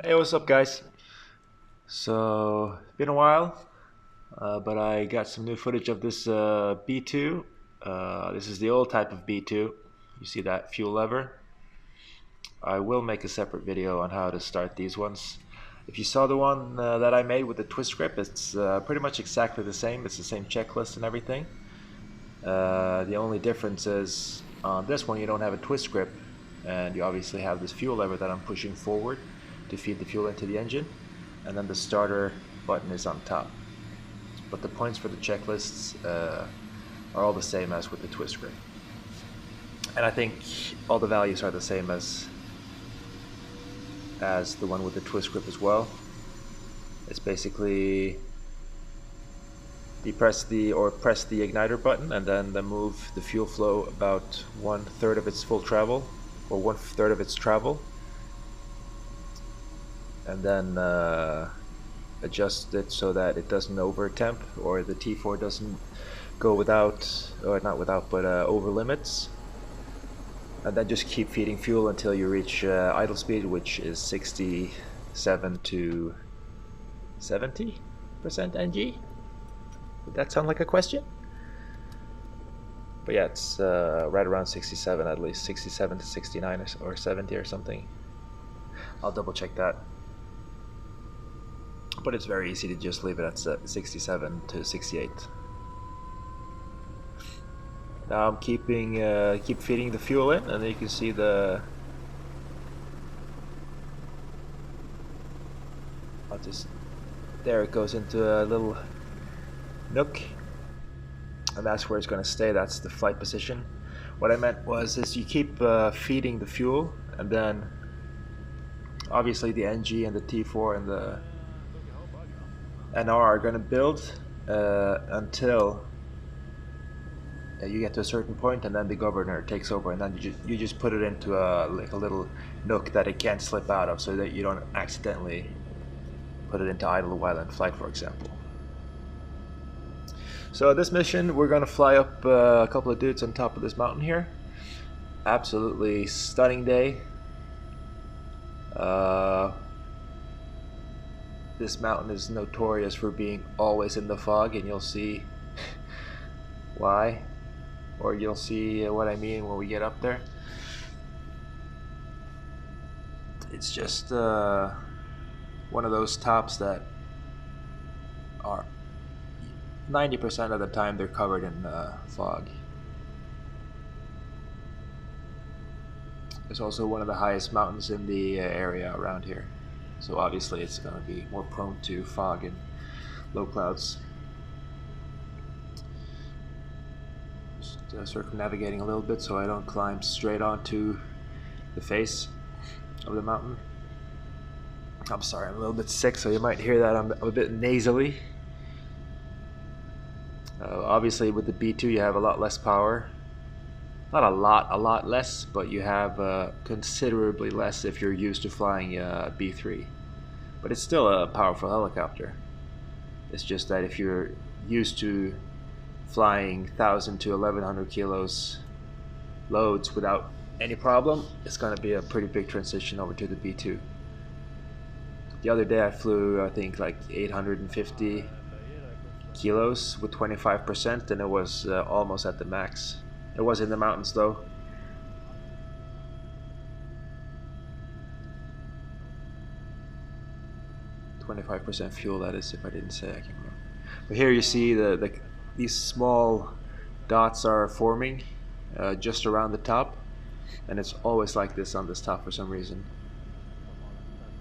Hey, what's up, guys? So, it's been a while, but I got some new footage of this B2. This is the old type of B2. You see that fuel lever? I will make a separate video on how to start these ones. If you saw the one that I made with the twist grip, it's pretty much exactly the same. It's the same checklist and everything. The only difference is on this one you don't have a twist grip, and you obviously have this fuel lever that I'm pushing forward to feed the fuel into the engine, and then the starter button is on top. But the points for the checklists are all the same as with the twist grip, and I think all the values are the same as the one with the twist grip as well. It's basically press the igniter button and then move the fuel flow about 1/3 of its full travel, or 1/3 of its travel, and then adjust it so that it doesn't over temp, or the T4 doesn't go without, or not without, but over limits. And then just keep feeding fuel until you reach idle speed, which is 67 to 70% NG. Would that sound like a question? But yeah, it's right around 67, at least 67 to 69 or 70 or something. I'll double check that. But it's very easy to just leave it at 67 to 68. Now I'm keep feeding the fuel in, and then you can see there it goes into a little nook, and that's where it's going to stay. That's the flight position. What I meant was you keep feeding the fuel, and then obviously the NG and the T4 and the NR are going to build until you get to a certain point, and then the governor takes over, and then you just put it into like a little nook that it can't slip out of, so that you don't accidentally put it into idle while in flight, for example. So this mission, we're gonna fly up a couple of dudes on top of this mountain here. Absolutely stunning day. This mountain is notorious for being always in the fog, and you'll see why, or you'll see what I mean when we get up there. It's just one of those tops that are 90% of the time they're covered in fog. It's also one of the highest mountains in the area around here, so obviously it's going to be more prone to fog and low clouds. Just circumnavigating a little bit so I don't climb straight onto the face of the mountain. I'm sorry, I'm a little bit sick, so you might hear that I'm a bit nasally. Obviously with the B2 you have a lot less power. Not a lot less, but you have considerably less if you're used to flying B3. But it's still a powerful helicopter. It's just that if you're used to flying 1,000 to 1,100 kilos loads without any problem, it's going to be a pretty big transition over to the B2. The other day I flew, I think, like 850 kilos with 25%, and it was almost at the max. It was in the mountains though. .25% fuel, that is, if I didn't say, I can't remember. But here you see these small dots are forming just around the top, and it's always like this on this top for some reason.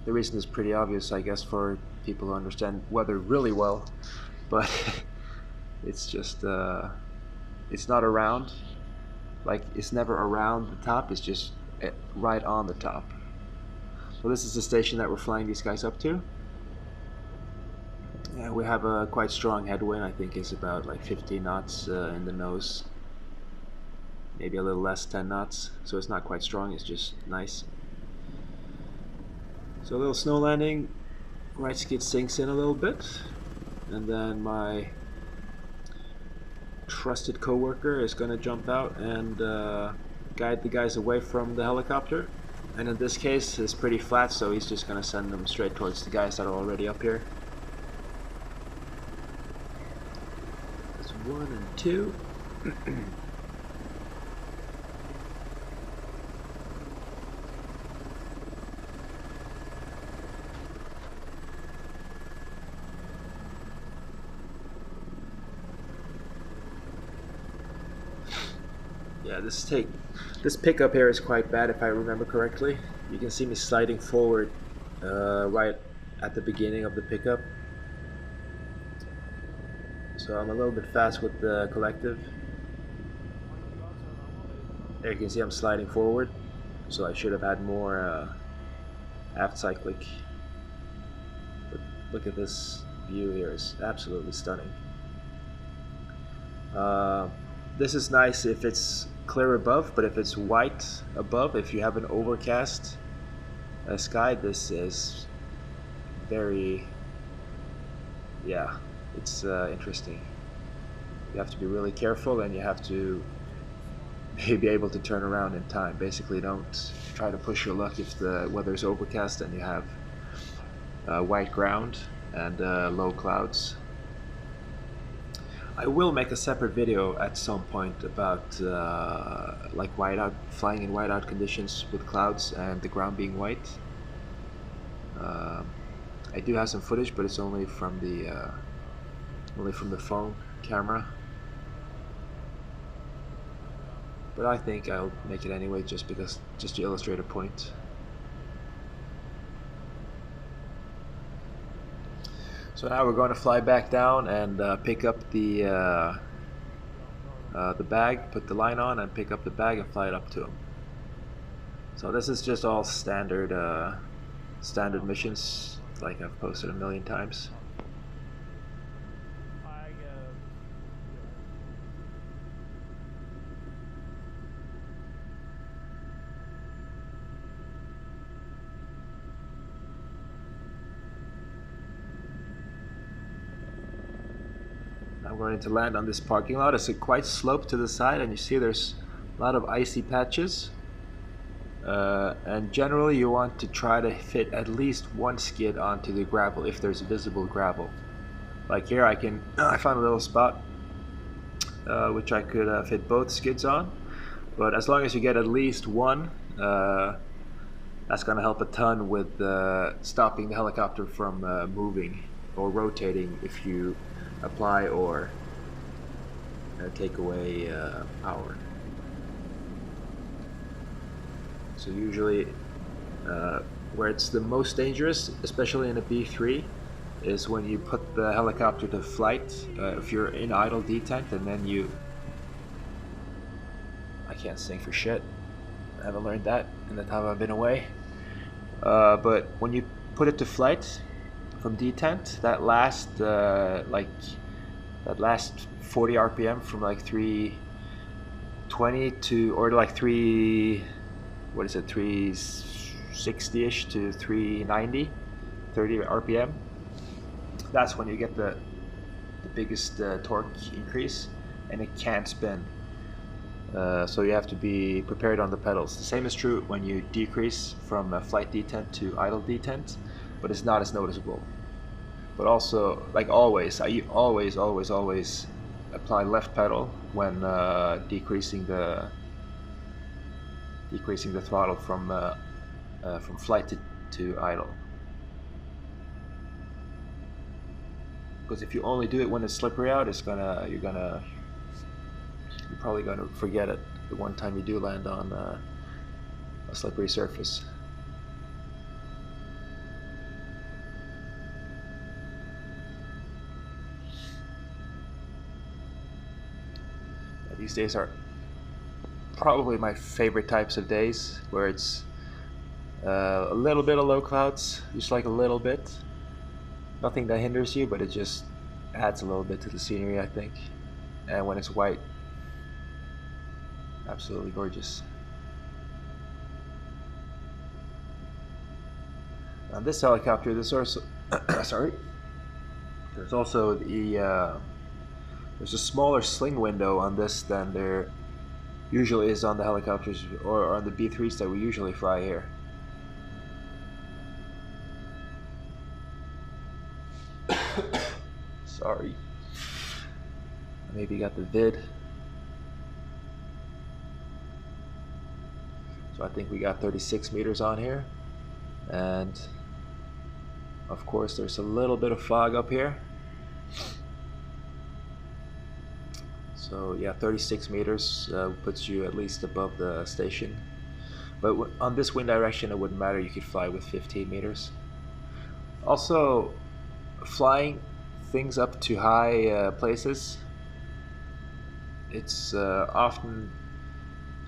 The reason is pretty obvious, I guess, for people who understand weather really well, but it's just it's not around, like it's never around the top, it's just right on the top. So this is the station that we're flying these guys up to. Yeah, we have a quite strong headwind. I think it's about like 50 knots in the nose, maybe a little less, 10 knots, so it's not quite strong, it's just nice. So a little snow landing, right skid sinks in a little bit, and then my trusted co-worker is going to jump out and guide the guys away from the helicopter. And in this case, it's pretty flat, so he's just gonna send them straight towards the guys that are already up here. That's 1 and 2. Yeah, this pickup here is quite bad if I remember correctly. You can see me sliding forward right at the beginning of the pickup. So I'm a little bit fast with the collective. There you can see I'm sliding forward. So I should have had more aft cyclic. But look at this view here, it's absolutely stunning. This is nice if it's clear above, but if it's white above, if you have an overcast sky, this is very, yeah, it's interesting. You have to be really careful, and you have to be able to turn around in time. Basically, don't try to push your luck if the weather is overcast and you have white ground and low clouds. I will make a separate video at some point about like flying in whiteout conditions with clouds and the ground being white. I do have some footage, but it's only from the phone camera. But I think I'll make it anyway, just to illustrate a point. So now we're going to fly back down and pick up the bag, put the line on, and pick up the bag and fly it up to him. So this is just all standard missions, like I've posted a million times. I'm going to land on this parking lot. It's quite sloped to the side, and you see there's a lot of icy patches. And generally you want to try to fit at least one skid onto the gravel if there's visible gravel. Like here I found a little spot which I could fit both skids on, but as long as you get at least one, that's going to help a ton with stopping the helicopter from moving or rotating if you apply or take away power. So usually where it's the most dangerous, especially in a B3, is when you put the helicopter to flight. If you're in idle detent and then I can't sing for shit. I haven't learned that in the time I've been away. But when you put it to flight from detent, that last 40 RPM from like 320 to, or like 360-ish to 390, 30 RPM. That's when you get the biggest torque increase, and it can't spin. So you have to be prepared on the pedals. The same is true when you decrease from flight detent to idle detent, but it's not as noticeable. But also, like always, I always apply left pedal when decreasing the throttle from flight to idle. Because if you only do it when it's slippery out, you're probably gonna forget it the one time you do land on a slippery surface. These days are probably my favorite types of days, where it's a little bit of low clouds, just like a little bit. Nothing that hinders you, but it just adds a little bit to the scenery, I think. And when it's white, absolutely gorgeous. On this helicopter, there's also there's also there's a smaller sling window on this than there usually is on the helicopters or on the B3s that we usually fly here. Sorry. Maybe got the vid. So I think we got 36 meters on here. And of course there's a little bit of fog up here. So yeah, 36 meters puts you at least above the station. But on this wind direction it wouldn't matter, you could fly with 15 meters. Also, flying things up to high places, it's often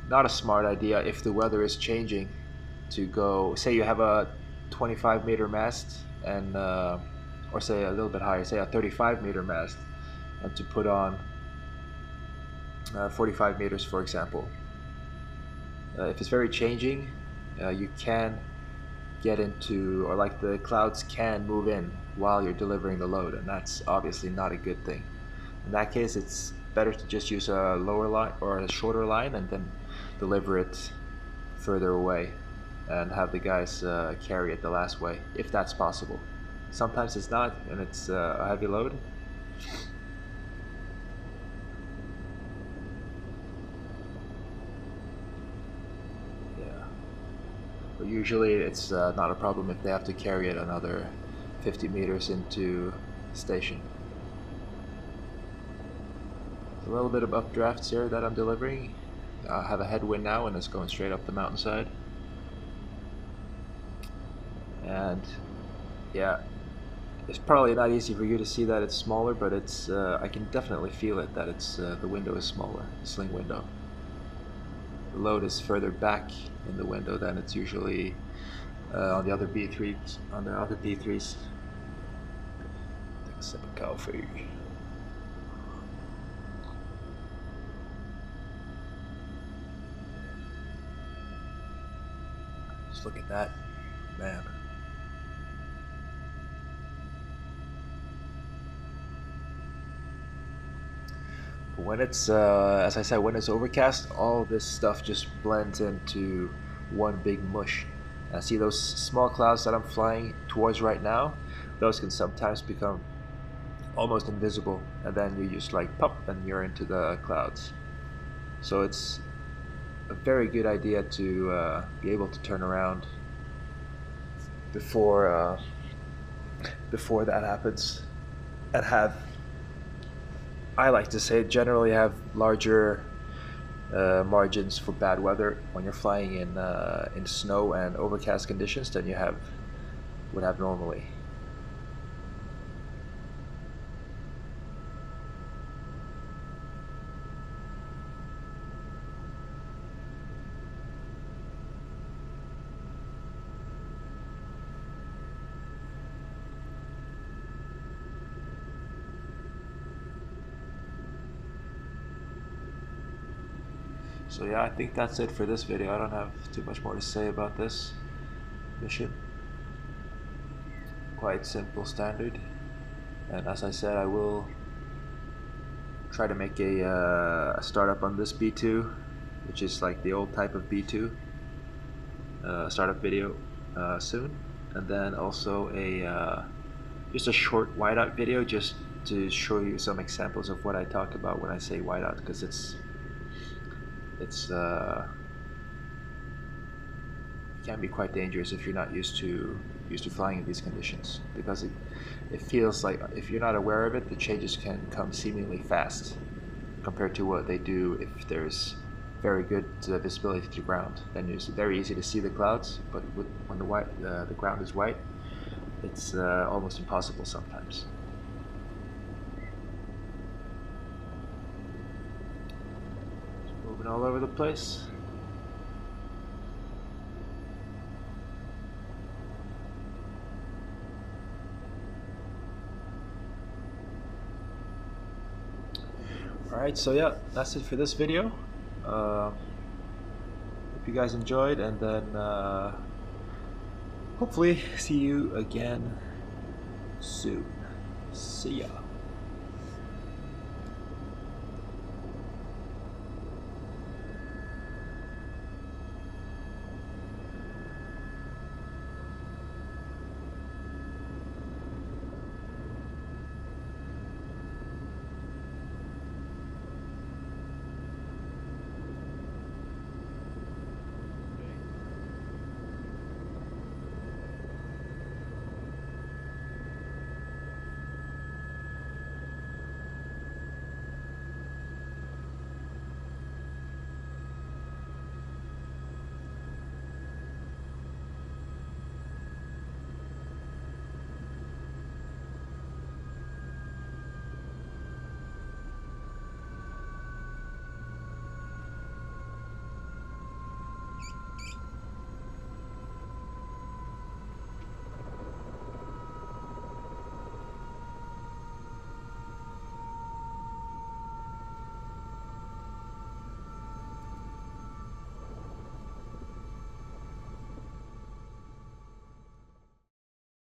not a smart idea if the weather is changing to go, say you have a 25 meter mast and or say a little bit higher, say a 35 meter mast, and to put on 45 meters, for example. If it's very changing, you can get into, or like the clouds can move in while you're delivering the load, and that's obviously not a good thing. In that case, it's better to just use a lower line or a shorter line and then deliver it further away and have the guys carry it the last way, if that's possible. Sometimes it's not, and it's a heavy load. But usually it's not a problem if they have to carry it another 50 meters into the station. A little bit of updrafts here that I'm delivering. I have a headwind now and it's going straight up the mountainside. And yeah, it's probably not easy for you to see that it's smaller, but it's I can definitely feel it that it's the window is smaller, the sling window. The load is further back in the window than it's usually on the other B3s. On the other B3s. Take a sip of coffee. Just look at that, man. When it's, as I said, when it's overcast, all this stuff just blends into one big mush. See those small clouds that I'm flying towards right now? Those can sometimes become almost invisible, and then you just like pop and you're into the clouds. So it's a very good idea to be able to turn around before that happens, and have, I like to say, generally have larger margins for bad weather when you're flying in snow and overcast conditions than you would have normally. So yeah, I think that's it for this video. I don't have too much more to say about this mission. Quite simple, standard. And as I said, I will try to make a startup on this B2, which is like the old type of B2 startup video soon. And then also just a short whiteout video just to show you some examples of what I talk about when I say whiteout, because it can be quite dangerous if you're not used to flying in these conditions, because it feels like, if you're not aware of it, the changes can come seemingly fast compared to what they do if there's very good visibility to the ground. Then it's very easy to see the clouds, but when the ground is white, it's almost impossible sometimes. Moving all over the place. Alright, so yeah, that's it for this video. Hope you guys enjoyed, and then hopefully see you again soon. See ya.